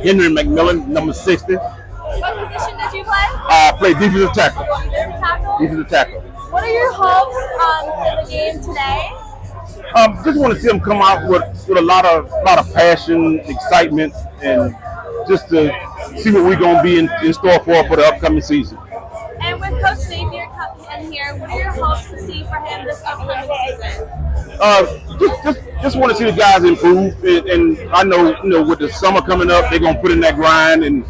Henry McMillan, number 60. What position did you play? I play defensive tackle. Defensive tackle? Defensive tackle. What are your hopes for the game today? Just want to see them come out with a lot of passion, excitement, and just to see what we're going to be in store for the upcoming season. And with Coach Napier coming in here, what are your hopes to see for him this upcoming season? Just want to see the guys improve, and I know with the summer coming up, they're gonna put in that grind and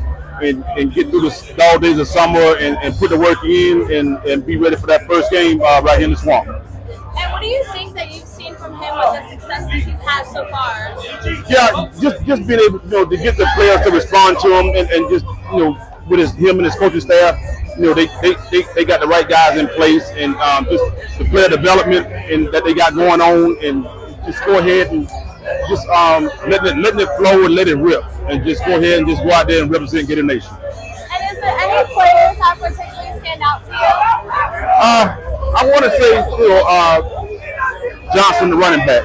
get through the dog days of summer and put the work in and be ready for that first game right here in the Swamp. And what do you think that you've seen from him with the success that he's had so far? Yeah, just being able to get the players to respond to him and just with him and his coaching staff. They got the right guys in place, and just the player development and that they got going on, and just go ahead and just letting it flow and let it rip, and just go ahead and just go out there and represent Gator Nation. And is there any players that particularly stand out to you? I want to say Johnson, the running back.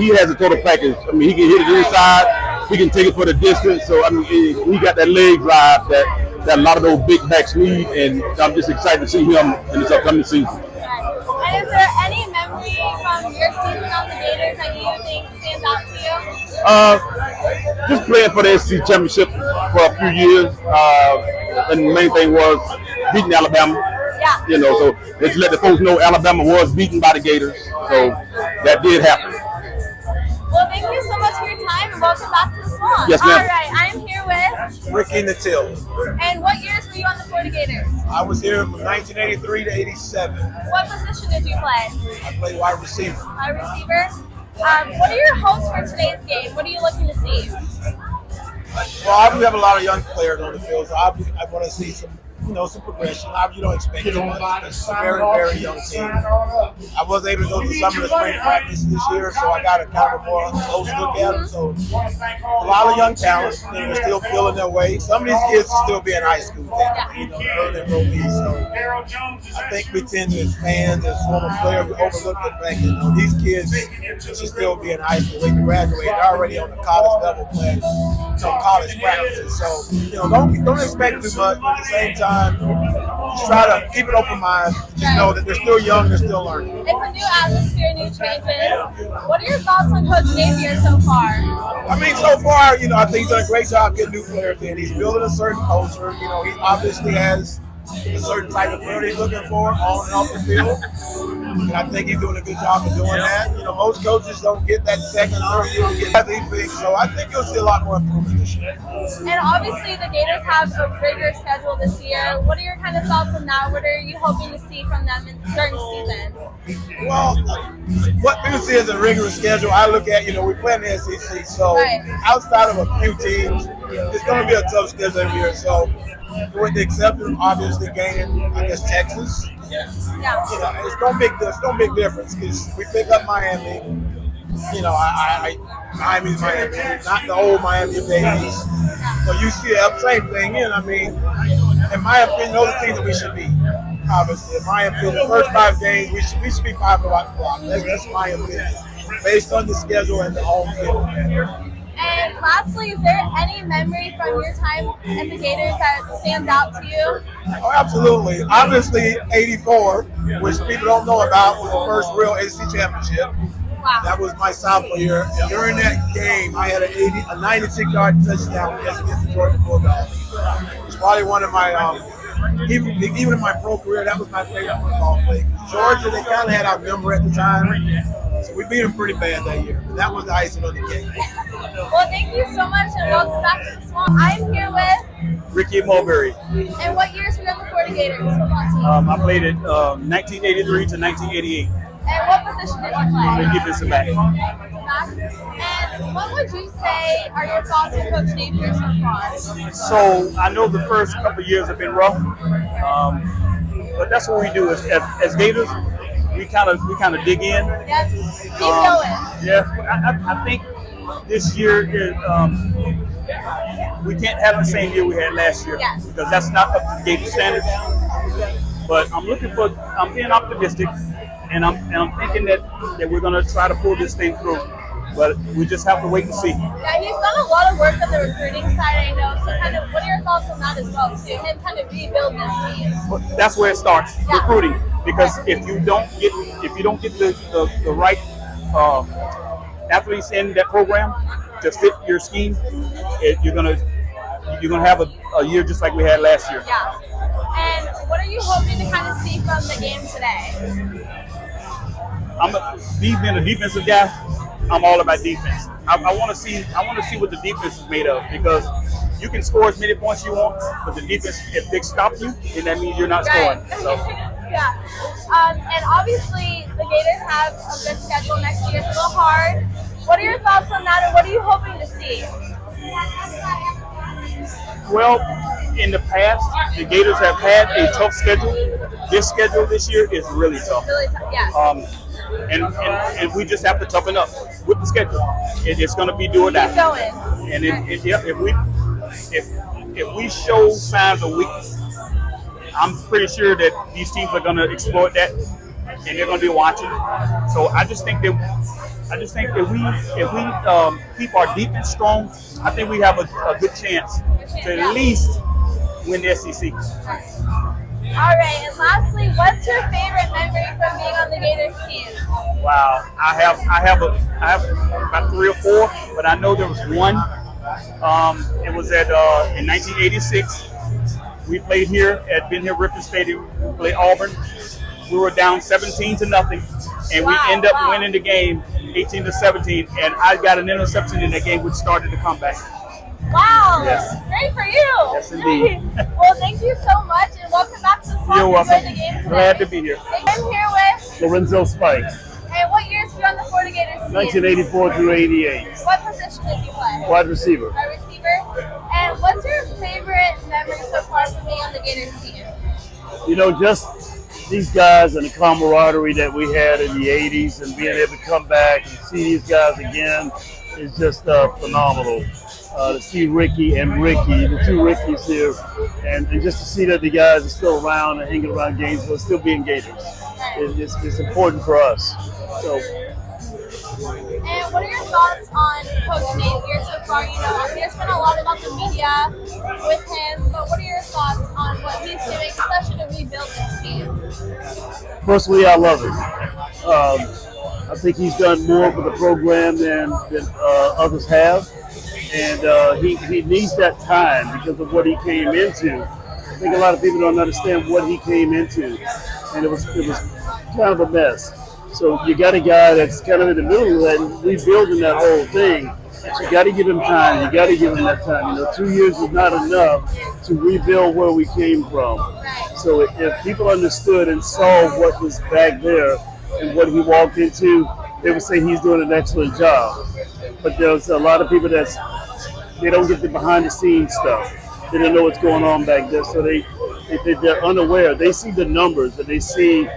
He has a total package. He can hit it inside, he can take it for the distance. So he got that leg drive that a lot of those big backs need, and I'm just excited to see him in this upcoming season. And is there any memory from your season on the Gators that you think stands out to you? Just playing for the SEC championship for a few years, and the main thing was beating Alabama. Yeah. So let's let the folks know Alabama was beaten by the Gators, so that did happen. Well, thank you so much for your time, and welcome back to the Swamp. Yes, ma'am. All right, I'm here with Ricky Natil. And what years were you on the Florida Gators? I was here from 1983 to 87. What position did you play? I played wide receiver. Wide receiver. What are your hopes for today's game? What are you looking to see? Well, obviously, we have a lot of young players on the field, so I want to see some progression. You don't expect too much. It's a very, very young team. I was able to go to some of the spring practice this year, so I got a kind of a more close look at them. So a lot of young talent, they're still feeling their way. Some of these kids will still be in high school, early enrollees. So I think we tend to, as fans, as former players, overlook the fact that these kids should still be in high school. They can graduate. They're already on the college level playing college practices. So don't expect too much. But at the same time, just try to keep an open mind. Just know that they're still young, they're still learning. It's a new atmosphere, new changes. What are your thoughts on Coach Napier so far? So far, I think he's done a great job getting new players in. He's building a certain culture. He obviously has a certain type of player he's looking for on and off the field. And I think he's doing a good job of doing that. Most coaches don't get that second, third year to get that big. So I think you'll see a lot more improvement this year. And obviously the Gators have a rigorous schedule this year. What are your kind of thoughts on that? What are you hoping to see from them during the season? Well, what people see as a rigorous schedule, I look at, we play in the SEC. So outside of a few teams, it's going to be a tough schedule every year. So with the exception, obviously, gaining, Texas. It's no big difference because we pick up Miami. Miami's Miami, not the old Miami days. So you see the same thing. In my opinion, those are things that we should be. Obviously, in my opinion, the first 5 games we should be 5 o'clock. That's my opinion, based on the schedule and the home field. And lastly, is there any memory from your time at the Gators that stands out to you? Oh, absolutely. Obviously, 84, which people don't know about, was the first real SEC championship. Wow. That was my sophomore year. And during that game, I had a 96-yard touchdown against the Georgia Bulldogs. It was probably one of my, even in my pro career, that was my favorite football play. Georgia, they kind of had our number at the time. So we beat them pretty bad that year. But that was the icing on the cake. Well, thank you so much, and welcome back to the Swamp. I'm here with Ricky Mberry. And what years were you on the Florida Gators football team? I played it 1983 to 1988. And what position did you play? Defensive back. And what would you say are your thoughts on Coach Napier so far? So I know the first couple of years have been rough, but that's what we do as Gators. We kind of dig in. Yep. Keep going. Yeah, I think this year is, we can't have the same year we had last year because that's not up to the Gator standards. But I'm being optimistic, and I'm thinking that we're going to try to pull this thing through. but we just have to wait and see. Yeah, he's done a lot of work on the recruiting side, I know. So kind of, what are your thoughts on that as well, too? Him kind of rebuild this team. But that's where it starts, recruiting. Because if you don't get the right athletes in that program to fit your scheme, you're gonna have a year just like we had last year. Yeah. And what are you hoping to kind of see from the game today? Being a defensive guy, I'm all about defense. I want to see what the defense is made of, because you can score as many points you want, but the defense, if they stop you, then that means you're not scoring. So. Yeah. And obviously the Gators have a good schedule next year. It's a little hard. What are your thoughts on that, and what are you hoping to see? Well, in the past, the Gators have had a tough schedule. This schedule this year is really tough. Really tough, yeah. And we just have to toughen up with the schedule. It's going to be do or die. Keep going. And if we show signs of weakness, I'm pretty sure that these teams are going to exploit that, and they're going to be watching. So I just think that if we keep our defense strong, I think we have a good chance to at least win the SEC. All right, and lastly, what's your favorite memory from being on the Gators team? Wow, I have about 3 or 4, but I know there was one. It was in 1986. We played here at Ben Hill Griffin Stadium. We played Auburn. We were down 17-0, and we ended up winning the game 18-17. And I got an interception in that game, which started the comeback. Wow, yes. Great for you. Yes, indeed. Well, thank you so much, and welcome back to the Swamp. You're welcome. The game today. Glad to be here. I'm here with Lorenzo Spikes, And what years were you on the Florida Gators team? 1984 through 88. What position did you play? Wide receiver. Wide receiver. And what's your favorite memory so far from being on the Gators team? You know, just these guys and the camaraderie that we had in the 80s, and being able to come back and see these guys again is just phenomenal. To see Ricky, the two Rickies here, and just to see that the guys are still around and hanging around Gainesville, still being Gators. It's important for us. So. And what are your thoughts on Coach Napier so far? You know, there's been a lot about the media with him, but what are your thoughts on what he's doing, especially to rebuild this team? Personally, I love it. I think he's done more for the program than others have. And he needs that time because of what he came into. I think a lot of people don't understand what he came into, and it was kind of a mess. So you got a guy that's kind of in the middle of that and rebuilding that whole thing. So you got to give him time. You got to give him that time. You know, 2 years is not enough to rebuild where we came from. So if people understood and saw what was back there and what he walked into, they would say he's doing an excellent job. But there's a lot of people they don't get the behind the scenes stuff. They don't know what's going on back there, so they're unaware. They see the numbers and they see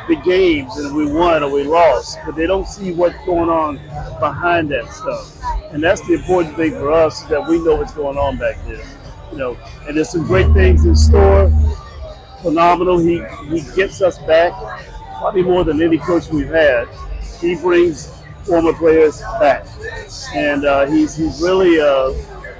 the games and we won or we lost, but they don't see what's going on behind that stuff. And that's the important thing for us, is that we know what's going on back there. You know, and there's some great things in store. Phenomenal. He gets us back probably more than any coach we've had. He brings former players back, and he's really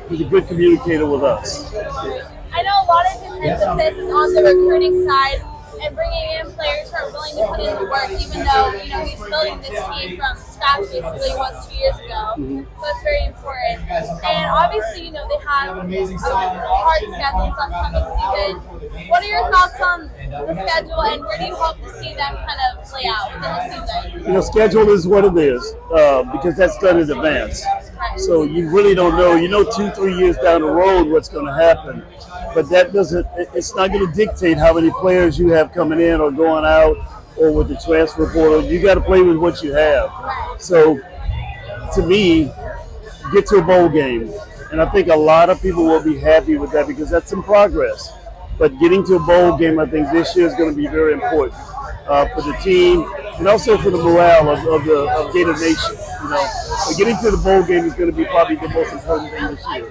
he's a good communicator with us. I know a lot of his emphasis is on the recruiting side and bringing in players who are willing to put in the work, even though he's building this team from scratch basically was 2 years ago. So it's very important. And obviously, they have a hard schedule this upcoming season. What are your thoughts on the schedule, and where do you hope to see them kind of play out within the season? Schedule is what it is because that's done in advance. So you really don't know. 2-3 years down the road what's going to happen, but it's not going to dictate how many players you have coming in or going out or with the transfer portal. You got to play with what you have. So to me, get to a bowl game, and I think a lot of people will be happy with that because that's some progress. But getting to a bowl game, I think this year is going to be very important for the team and also for the morale of Gator Nation. But getting to the bowl game is going to be probably the most important thing this year.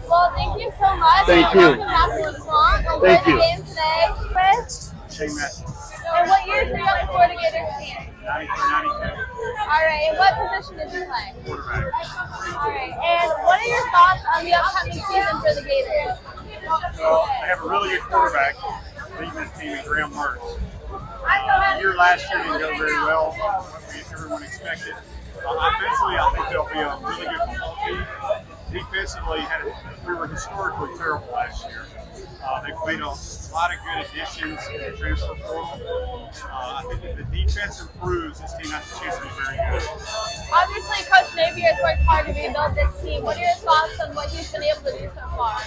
Well, thank you so much. Thank you. Welcome back to the Swamp. Thank you. The game today. Chris? Hey, Matt. And what years were you on the Florida Gators team? 93, 92. All right, and what position did you play? Quarterback. All right, and what are your thoughts on the upcoming season for the Gators? Well, they have a really good quarterback leading this team in Graham Mertz. The year last year didn't go very well, what everyone expected. Offensively, I think they'll be a really good football team. Defensively, we were historically terrible last year. They've made a lot of good additions in the transfer portal. I think if the defense improves, this team has a chance to be very good. Obviously, Coach Napier has worked hard to rebuild this team. What are your thoughts on what he's been able to do so far?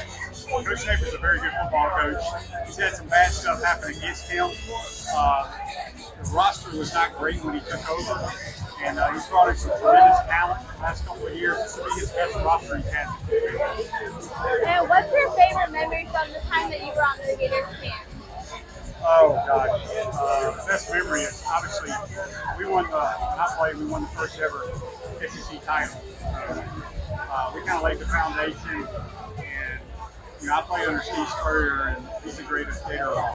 Coach Napier is a very good football coach. He's had some bad stuff happen against him. The roster was not great when he took over, and he's brought in some tremendous talent the last couple of years. This will be his best roster he's had. And what's your favorite memory from the time that you were on the Gators team? Oh, God. The best memory is obviously we won the first ever SEC title. We kind of laid the foundation, and I played under Steve Spurrier, and he's the greatest Gator of all.